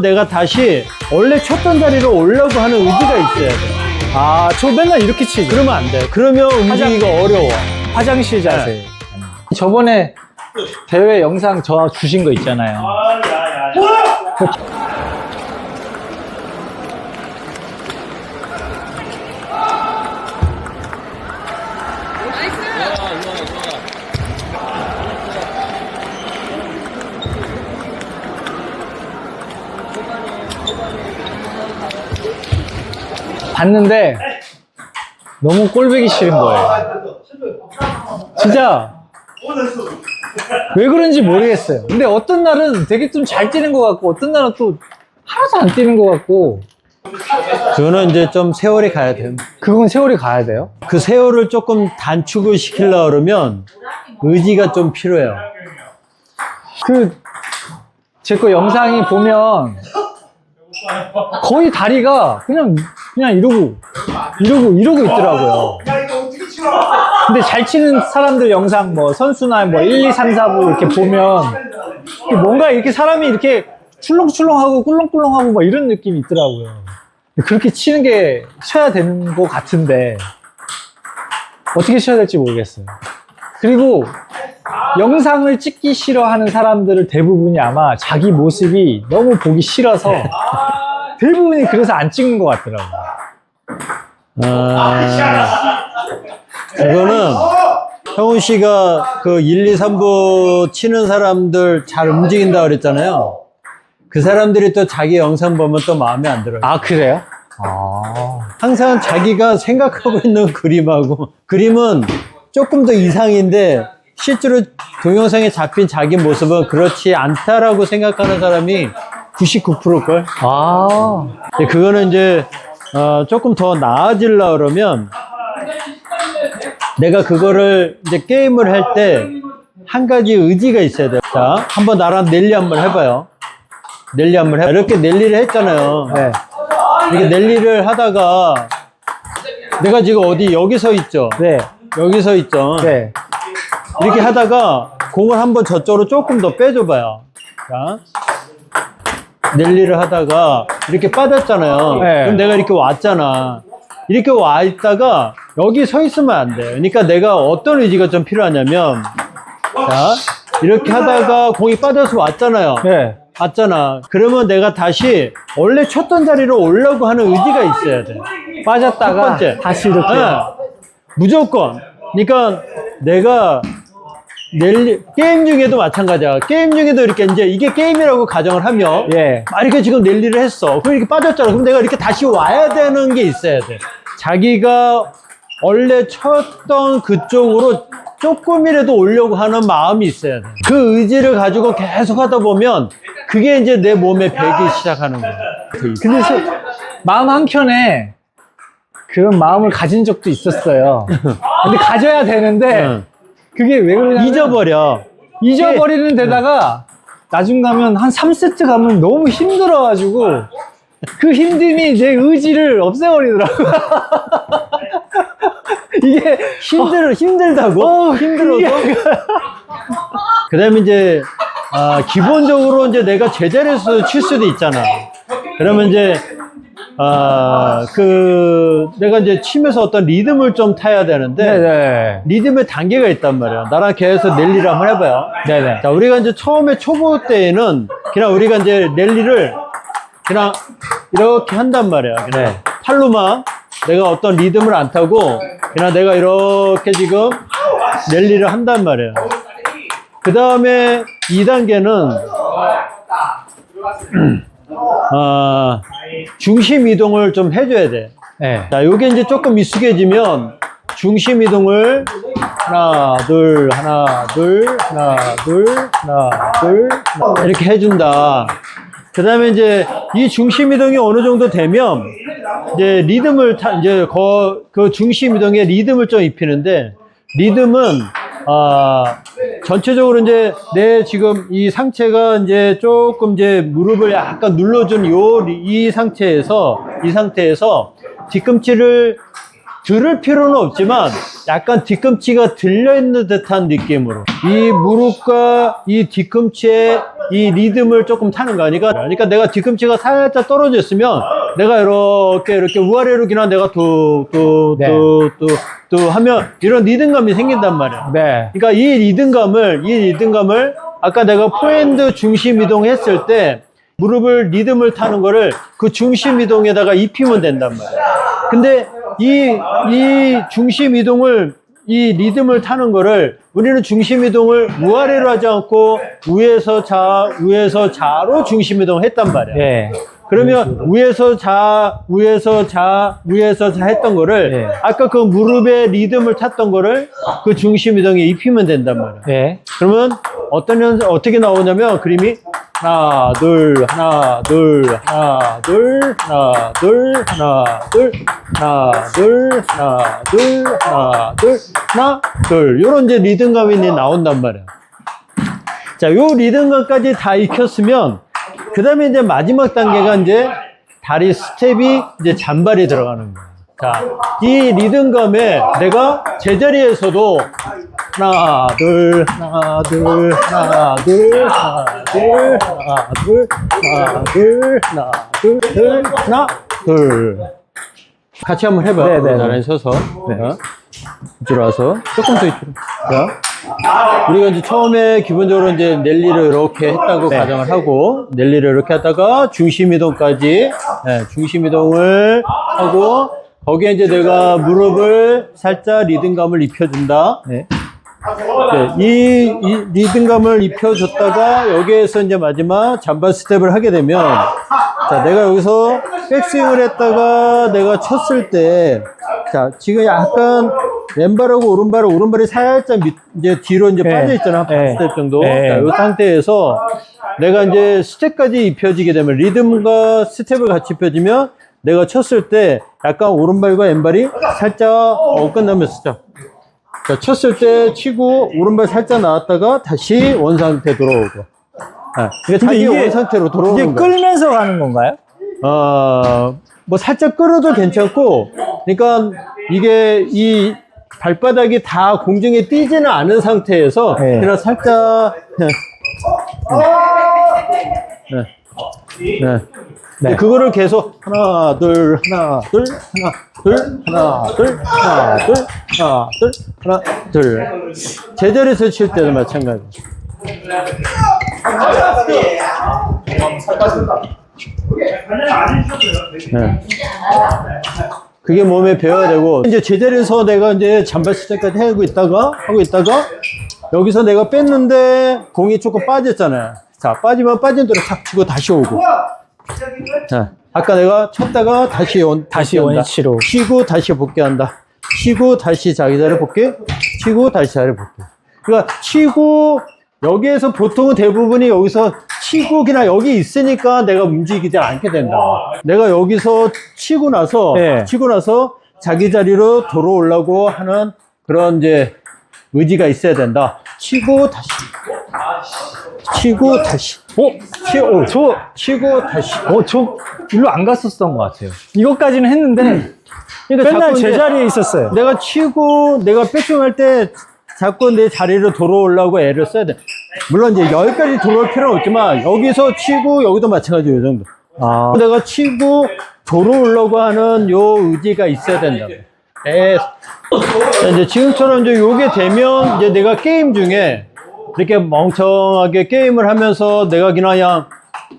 내가 다시 원래 쳤던 자리로 오려고 하는 의지가 있어야 돼. 아, 저 맨날 이렇게 치죠. 그러면 안 돼. 그러면 움직이기가 어려워. 화장실 자세. 저번에 대회 영상 저 주신 거 있잖아요. 봤는데 너무 꼴보기 싫은 거예요. 진짜 왜 그런지 모르겠어요. 근데 어떤 날은 되게 좀 잘 뛰는 것 같고 어떤 날은 또 하나도 안 뛰는 것 같고. 그거는 이제 좀 세월이 가야 돼. 그건 세월이 가야 돼요? 그 세월을 조금 단축을 시키려고 그러면 의지가 좀 필요해요. 제 거 영상이 보면 거의 다리가 그냥 이러고 있더라고요. 근데 잘 치는 사람들 영상 뭐 선수나 뭐 1, 2, 3, 4부 이렇게 보면 뭔가 이렇게 사람이 이렇게 출렁출렁하고 꿀렁꿀렁하고 막 이런 느낌이 있더라고요. 그렇게 치는 게 쳐야 되는 것 같은데 어떻게 쳐야 될지 모르겠어요. 그리고 영상을 찍기 싫어하는 사람들을 대부분이 아마 자기 모습이 너무 보기 싫어서 대부분이 그래서 안 찍는 것 같더라고요. 이거는 형훈 씨가 그 1, 2, 3부 치는 사람들 잘 움직인다 그랬잖아요. 그 사람들이 또 자기 영상 보면 또 마음에 안 들어요. 아, 그래요? 항상 자기가 생각하고 있는 그림은 조금 더 이상인데 실제로 동영상에 잡힌 자기 모습은 그렇지 않다라고 생각하는 사람이 99%일걸? 그거는 이제 조금 더 나아지려고 그러면 내가 그거를 이제 게임을 할 때 한 가지 의지가 있어야 돼. 자, 한번 나랑 랠리 한번 해봐요. 랠리 한번 해봐. 이렇게 랠리를 했잖아요. 네. 이렇게 랠리를 하다가 내가 지금 어디 여기 서 있죠? 네. 여기 서 있죠? 네. 이렇게 하다가 공을 한번 저쪽으로 조금 더 빼줘봐요. 자, 랠리를 하다가 이렇게 빠졌잖아요. 네. 그럼 내가 이렇게 왔잖아. 이렇게 와 있다가 여기 서 있으면 안 돼. 그러니까 내가 어떤 의지가 좀 필요하냐면, 자, 이렇게 하다가 공이 빠져서 왔잖아요. 네. 왔잖아. 그러면 내가 다시 원래 쳤던 자리로 오려고 하는 의지가 있어야 돼. 빠졌다가 첫 번째. 다시 이렇게. 네. 무조건. 그러니까 내가 게임 중에도 마찬가지야. 게임 중에도 이렇게 이제 이게 게임이라고 가정을 하면, 예. 이렇게 지금 랠리를 했어. 그럼 이렇게 빠졌잖아. 그럼 내가 이렇게 다시 와야 되는 게 있어야 돼. 자기가 원래 쳤던 그쪽으로 조금이라도 오려고 하는 마음이 있어야 돼. 그 의지를 가지고 계속 하다 보면 그게 이제 내 몸에 배기 시작하는 거야. 근데 마음 한켠에 그런 마음을 가진 적도 있었어요. 근데 가져야 되는데 그게 왜 그러냐면 잊어버리는 데다가 나중 가면 한 3세트 가면 너무 힘들어가지고 그 힘듦이 내 의지를 없애버리더라고. 이게 힘들다고? 힘들어서? 그 다음에 이제 기본적으로 이제 내가 제자리에서 칠 수도 있잖아. 그러면 이제 내가 이제 치면서 어떤 리듬을 좀 타야 되는데, 네네. 리듬의 단계가 있단 말이야. 나랑 계속 랠리를 한번 해봐요. 네네. 자, 우리가 이제 처음에 초보 때에는 그냥 우리가 이제 랠리를 그냥 이렇게 한단 말이야. 그냥 네. 팔로만 내가 어떤 리듬을 안 타고 그냥 내가 이렇게 지금 랠리를 한단 말이야. 그 다음에 2단계는 중심 이동을 좀 해줘야 돼. 네. 자, 요게 이제 조금 익숙해지면 중심 이동을 하나, 둘, 하나, 둘, 하나, 둘, 하나, 둘, 하나, 이렇게 해준다. 그 다음에 이제 이 중심 이동이 어느 정도 되면 이제 리듬을 이제 그 중심 이동에 리듬을 좀 입히는데, 리듬은 전체적으로 이제 내 지금 이 상체가 이제 조금 이제 무릎을 약간 눌러준 이 상태에서 뒤꿈치를 들을 필요는 없지만 약간 뒤꿈치가 들려있는 듯한 느낌으로 이 무릎과 이 뒤꿈치의 이 리듬을 조금 타는 거야. 그러니까 내가 뒤꿈치가 살짝 떨어져 있으면 내가 이렇게 우아래로 그냥 내가 네. 하면 이런 리듬감이 생긴단 말이야. 네. 그러니까 이 리듬감을 아까 내가 포핸드 중심 이동했을 때 무릎을 리듬을 타는 거를 그 중심 이동에다가 입히면 된단 말이야. 근데 이 중심 이동을 이 리듬을 타는 거를 우리는 중심 이동을 우아래로 하지 않고 위에서 자로 중심 이동을 했단 말이야. 네. 그러면 위에서 자 했던 거를 네. 아까 그 무릎에 리듬을 탔던 거를 그 중심 이동에 입히면 된단 말이야. 네. 그러면 어떻게 나오냐면 그림이 하나 둘 하나 둘 하나 둘 하나 둘 하나 둘 하나 둘 하나 둘 하나 둘 하나 둘 요런 이제 리듬감이 나온단 말이야. 자, 요 리듬감까지 다 익혔으면 그 다음에 이제 마지막 단계가 이제 다리 스텝이 이제 잔발이 들어가는 거야. 자, 이 리듬감에 내가 제자리에서도 하나, 둘, 하나, 둘, 하나, 둘, 하나, 둘, 하나, 둘, 하나, 둘, 하나, 둘, 둘, 하나, 둘. 같이 한번 해봐요. 네, 네, 나란히 서서. 네. 이쪽으로 와서. 조금 더 이쪽으로. 자, 우리가 이제 처음에 기본적으로 이제 넬리를 이렇게 했다고 가정을 하고, 넬리를 이렇게 하다가 중심 이동까지, 네, 중심 이동을 하고, 거기에 이제 내가 무릎을 살짝 리듬감을 입혀준다. 네. 네, 이 리듬감을 입혀줬다가 여기에서 이제 마지막 잠바 스텝을 하게 되면 자, 내가 여기서 백스윙을 했다가 내가 쳤을 때 자, 지금 약간 왼발하고 오른발이 살짝 이제 뒤로 이제 네. 빠져 있잖아. 한 네. 스텝 정도. 네. 자, 이 상태에서 내가 이제 스텝까지 입혀지게 되면 리듬과 스텝을 같이 입혀지면 내가 쳤을 때 약간 오른발과 왼발이 살짝 끝나면서 자, 쳤을 때 치고 오른발 살짝 나왔다가 다시 원상태 돌아오고. 네. 그러니까 자기 원상태로 돌아오는 이게 거야. 끌면서 가는 건가요? 뭐 살짝 끌어도 괜찮고, 그러니까 이게 이 발바닥이 다 공중에 띄지는 않은 상태에서 네. 그냥 살짝 네. 그거를 계속 하나 둘 하나 둘 하나 둘 하나 둘 하나 둘 하나 둘 하나 둘 제자리에서 칠 때도 마찬가지. 네. 그게 몸에 배워야 되고 이제 제자리에서 내가 이제 잠발 스텝까지 하고 있다가 여기서 내가 뺐는데 공이 조금 빠졌잖아요. 자, 빠지면 빠진 대로 탁 치고 다시 오고. 자, 아까 내가 쳤다가 다시 원위치로. 치고 다시 복귀한다. 치고 다시 자기 자리 복귀. 치고 다시 자리 복귀. 그러니까 치고 여기에서 보통은 대부분이 여기서 치고 그냥 여기 있으니까 내가 움직이지 않게 된다. 내가 여기서 치고 나서 자기 자리로 돌아오려고 하는 그런 이제 의지가 있어야 된다. 치고 다시. 치고 다시. 치고 다시. 저 일로 안 갔었던 것 같아요. 이것까지는 했는데 그러니까 맨날 자꾸 이제 제자리에 있었어요. 내가 치고 내가 백스윙할 때 자꾸 내 자리로 돌아오려고 애를 써야 돼. 물론 이제 여기까지 돌아올 필요는 없지만 여기서 치고 여기도 마찬가지예요. 이 정도. 아. 내가 치고 돌아오려고 하는 요 의지가 있어야 된다. 이제 지금처럼 이제 요게 되면 이제 내가 게임 중에 이렇게 멍청하게 게임을 하면서 내가 그냥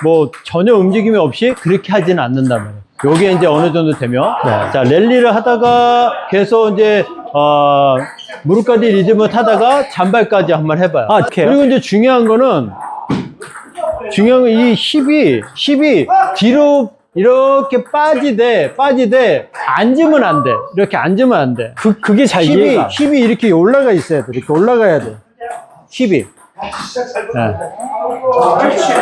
뭐 전혀 움직임이 없이 그렇게 하지는 않는단 말이에요. 요게 이제 어느 정도 되면 자, 랠리를 하다가 계속 이제 무릎까지 리듬을 타다가 잔발까지 한번 해봐요. 그리고 이제 중요한 건 이 힙이 뒤로 이렇게 빠지되 앉으면 안 돼. 이렇게 앉으면 안 돼. 그게 잘 이해가. 힙이 이렇게 올라가 있어야 돼. 이렇게 올라가야 돼. 힙이. 네.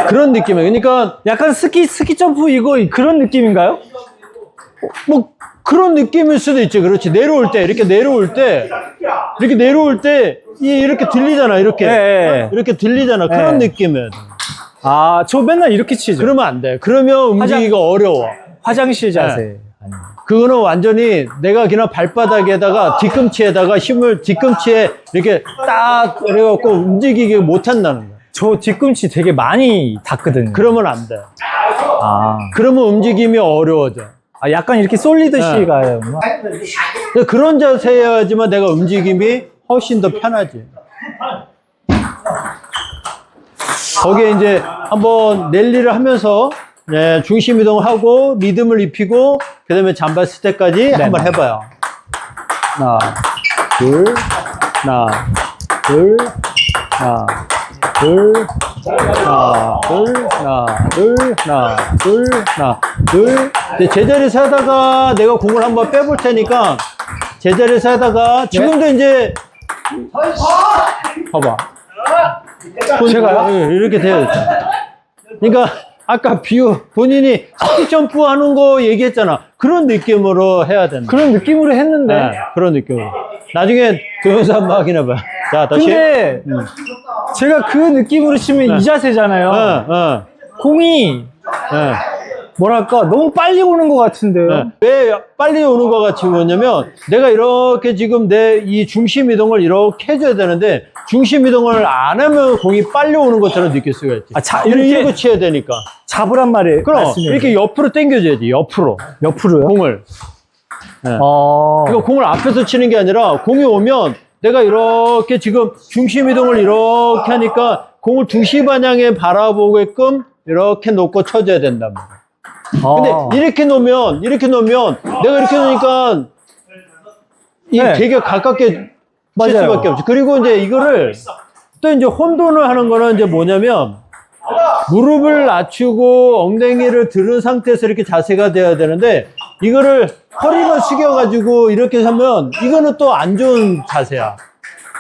그런 느낌이에요. 그러니까 약간 스키 점프 이거 그런 느낌인가요? 뭐 그런 느낌일 수도 있죠. 그렇지. 이렇게 내려올 때 이렇게 들리잖아. 이렇게 들리잖아. 그런 느낌이에요. 아, 저 맨날 이렇게 치죠. 그러면 안 돼. 그러면 움직이기가 어려워. 화장실 자세. 그거는 완전히 내가 그냥 발바닥에다가 뒤꿈치에 이렇게 딱 그래갖고 움직이기 못 한다는 거야. 저 뒤꿈치 되게 많이 닿거든요. 그러면 안 돼. 아, 그러면 움직임이 어려워져. 아 약간 이렇게 쏠리듯이 네. 가요. 근데 그런 자세여야지만 내가 움직임이 훨씬 더 편하지. 거기에 이제 한번 랠리를 하면서 네, 중심 이동을 하고 리듬을 입히고 그 다음에 잠바 스텝까지 한번 해봐요. 하나, 둘, 하나, 둘, 하나, 둘, 하나, 둘, 하나, 둘, 하나, 둘, 하나, 둘. 이제 제자리에서 하다가 내가 공을 한번 빼볼 테니까 제자리에서 하다가 지금도 이제 봐봐. 제가요? 예, 이렇게 돼요. 그러니까 아까 본인이 스키 점프 하는 거 얘기했잖아. 그런 느낌으로 해야 된다. 그런 느낌으로 했는데. 네, 그런 느낌으로. 나중에 동영상 한번 확인해봐. 자, 다시. 근데 제가 그 느낌으로 치면 이 자세잖아요. 공이 뭐랄까 너무 빨리 오는 것 같은데요. 왜 빨리 오는 것 같이 오냐면 내가 이렇게 지금 내 이 중심 이동을 이렇게 해줘야 되는데 중심 이동을 안 하면 공이 빨리 오는 것처럼 느낄 수가 있지. 이렇게 치야 되니까. 잡으란 말이에요. 그럼 이렇게 옆으로 당겨줘야지. 옆으로요? 공을. 네. 어. 이거 공을 앞에서 치는 게 아니라 공이 오면 내가 이렇게 지금 중심 이동을 이렇게 하니까 공을 2시 방향에 바라보게끔 이렇게 놓고 쳐줘야 된단 말이야. 근데 이렇게 놓으면 내가 이렇게 놓으니까 이 네. 되게 가깝게 칠 맞아요. 수밖에 없지. 그리고 이제 이거를 또 이제 혼돈을 하는 거는 이제 뭐냐면 무릎을 낮추고 엉덩이를 들은 상태에서 이렇게 자세가 돼야 되는데 이거를 허리만 숙여가지고 이렇게 하면 이거는 또 안 좋은 자세야.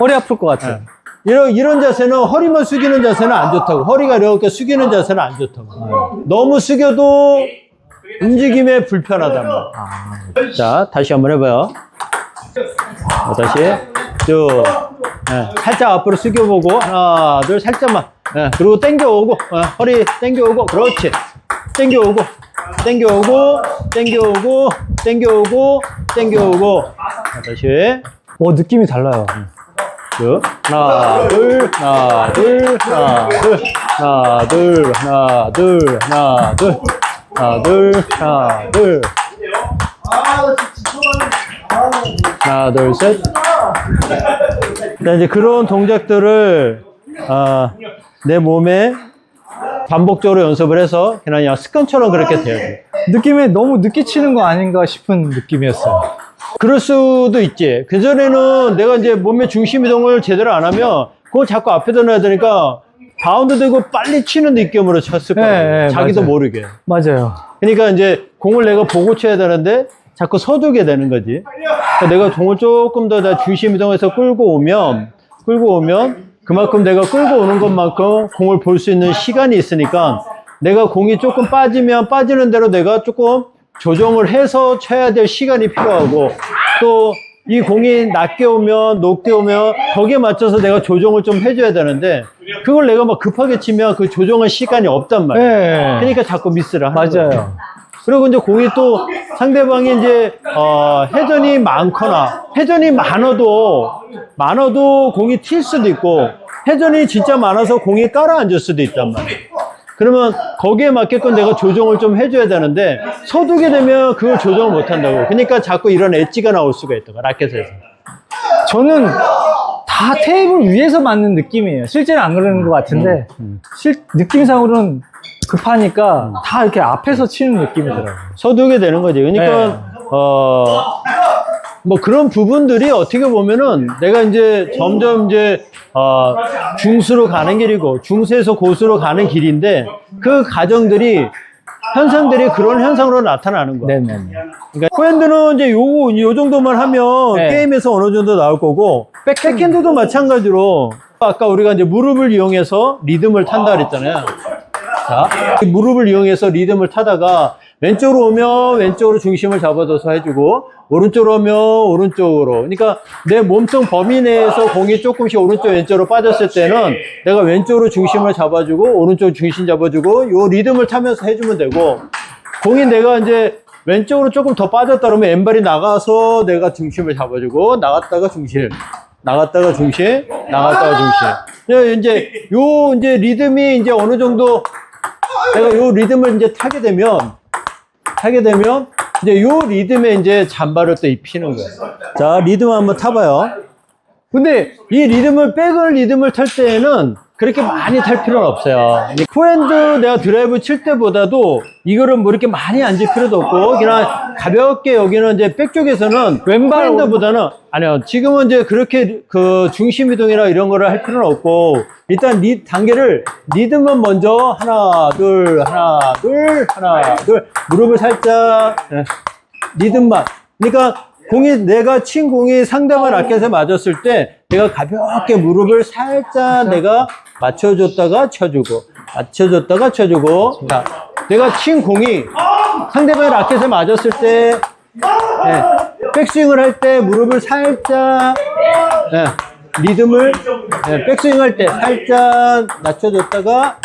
허리 아플 것 같아요. 이런 자세는 허리만 숙이는 자세는 안 좋다고. 허리가 이렇게 숙이는 자세는 안 좋다고. 너무 숙여도 움직임에 불편하단 말이야. 자, 다시 한번 해봐요. 다시 쭉 살짝 앞으로 숙여보고 하나, 둘, 살짝만. 그리고 당겨오고 허리 당겨오고 그렇지. 당겨오고 자, 다시 느낌이 달라요. 쭉. 하나, 둘, 하나, 둘, 하나, 둘, 하나, 둘, 하나, 둘, 하나, 둘, 하나, 둘, 하나, 둘. 하나, 둘, 셋. 이제 그런 동작들을 내 몸에 반복적으로 연습을 해서 그냥 습관처럼 그렇게 돼야 돼. 느낌에 너무 늦게 치는 거 아닌가 싶은 느낌이었어요. 그럴 수도 있지. 그전에는 내가 이제 몸의 중심 이동을 제대로 안 하면 그걸 자꾸 앞에다 놔야 되니까 바운드 되고 빨리 치는 느낌으로 쳤을 거야. 자기도 맞아요. 모르게. 맞아요. 그러니까 이제 공을 내가 보고 쳐야 되는데 자꾸 서두게 되는 거지. 그러니까 내가 공을 조금 더 중심 이동해서 끌고 오면 그만큼 내가 끌고 오는 것만큼 공을 볼 수 있는 시간이 있으니까 내가 공이 조금 빠지면 빠지는 대로 내가 조금 조정을 해서 쳐야 될 시간이 필요하고 또 이 공이 낮게 오면 높게 오면 거기에 맞춰서 내가 조정을 좀 해줘야 되는데 그걸 내가 막 급하게 치면 그 조정할 시간이 없단 말이야. 그러니까 자꾸 미스를 하는 거야. 맞아요. 그리고 이제 공이 또 상대방이 이제 회전이 많거나 회전이 많아도 공이 튈 수도 있고 회전이 진짜 많아서 공이 깔아앉을 수도 있단 말이야. 그러면 거기에 맞게끔 내가 조정을 좀 해줘야 되는데 서두게 되면 그걸 조정을 못 한다고. 그러니까 자꾸 이런 엣지가 나올 수가 있다고 라켓에서. 저는 다 테이블 위에서 맞는 느낌이에요. 실제는 안 그러는 것 같은데 느낌상으로는 급하니까 다 이렇게 앞에서 치는 느낌이더라고요. 서두게 되는 거지. 그러니까 뭐 그런 부분들이 어떻게 보면은 내가 이제 점점 이제 중수로 가는 길이고 중수에서 고수로 가는 길인데 그 과정들이 현상들이 그런 현상으로 나타나는 거야. 네네. 그러니까 포핸드는 이제 요 정도만 하면 게임에서 어느 정도 나올 거고 백핸드도 마찬가지로 아까 우리가 이제 무릎을 이용해서 리듬을 탄다 그랬잖아요. 자, 무릎을 이용해서 리듬을 타다가 왼쪽으로 오면 왼쪽으로 중심을 잡아줘서 해주고 오른쪽으로 오면 오른쪽으로. 그러니까 내 몸통 범위 내에서 공이 조금씩 오른쪽 왼쪽으로 빠졌을 때는 내가 왼쪽으로 중심을 잡아주고 오른쪽 중심 잡아주고 요 리듬을 타면서 해주면 되고 공이 내가 이제 왼쪽으로 조금 더 빠졌다 그러면 왼발이 나가서 내가 중심을 잡아주고 나갔다가 중심 나갔다가 중심 나갔다가 중심 이제 요 이제 리듬이 이제 어느 정도 내가 요 리듬을 이제 타게 되면 이제 요 리듬에 이제 잠바를 또 입히는 거예요. 자, 리듬 한번 타봐요. 근데 이 리듬을 백을 리듬을 탈 때에는 그렇게 많이 탈 필요는 없어요. 포핸드 내가 드라이브 칠 때보다도 이거를 뭐 이렇게 많이 앉을 필요도 없고 그냥 가볍게 여기는 이제 백 쪽에서는 왼발 포핸드보다는 아니요. 지금은 이제 그렇게 그 중심 이동이나 이런 거를 할 필요는 없고 일단 단계를 리듬만 먼저 하나 둘 하나 둘 하나 둘 무릎을 살짝 리듬만 그러니까 내가 친 공이 상대방 라켓에 맞았을 때 내가 가볍게 무릎을 살짝 내가 맞춰줬다가 쳐주고 자, 내가 친 공이 상대방 라켓에 맞았을 때 백스윙을 할 때 무릎을 살짝 리듬을 백스윙 할 때 살짝 낮춰줬다가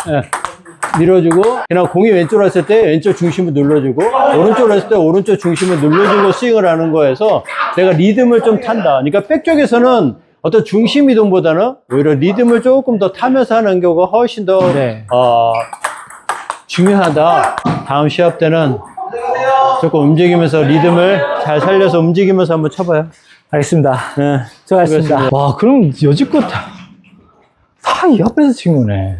밀어주고 그냥 공이 왼쪽으로 했을 때 왼쪽 중심을 눌러주고 오른쪽으로 했을 때 오른쪽 중심을 눌러주고 스윙을 하는 거에서 내가 리듬을 좀 탄다. 그러니까 백 쪽에서는 어떤 중심 이동보다는 오히려 리듬을 조금 더 타면서 하는 경우가 훨씬 더 중요하다. 다음 시합 때는 조금 움직이면서 리듬을 잘 살려서 움직이면서 한번 쳐봐요. 알겠습니다. 네, 수고하셨습니다. 와, 그럼 여지껏 다 이 앞에서 친 거네.